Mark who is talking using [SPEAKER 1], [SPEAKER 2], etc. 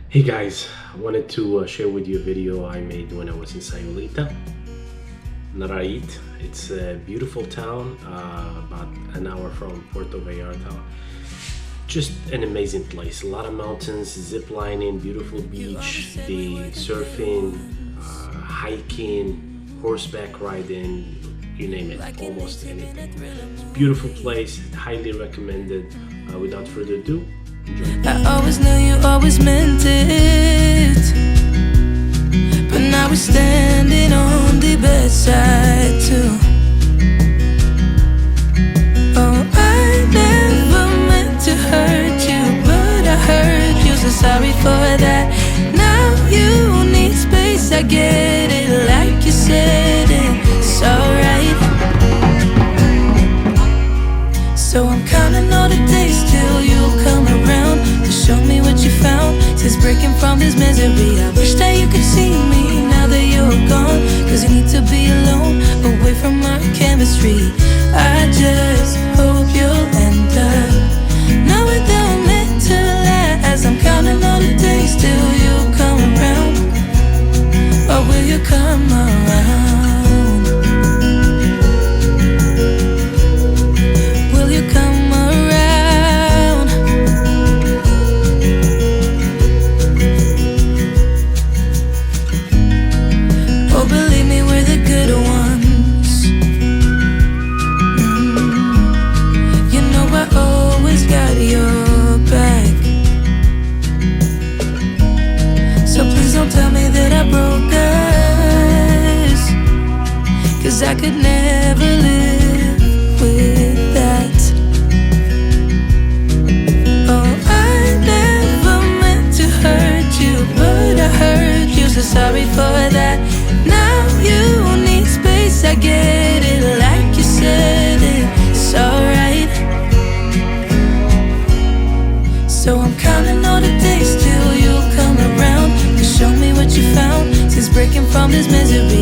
[SPEAKER 1] Hey guys, I wanted to share with you a video I made when I was in Sayulita, Narait. It's a beautiful town, about an hour from Puerto Vallarta. Just an amazing place. A lot of mountains, zip lining, beautiful beach, the surfing, hiking, horseback riding, you name it, almost anything. It's a beautiful place, highly recommended. Without further ado, enjoy.
[SPEAKER 2] I always knew you always meant it, but now we're standing on the bedside too. Oh, I never meant to hurt you, but I hurt you, so sorry for that. Now you need space, I get it, like you said, it's alright. So I'm counting all the days till you come around to show me what you found. Since breaking from this misery, I wish that you could see me now that you're gone. Cause you need to be alone, away from our chemistry. I just hope you'll end up knowing that I'm meant to last. I'm counting all the days till you come around. Or will you come around? Cause I could never live with that. Oh, I never meant to hurt you, but I hurt you, so sorry for that. Now you need space, I get it, like you said, it's alright. So I'm counting all the days till you come around to show me what you found. Since breaking from this misery,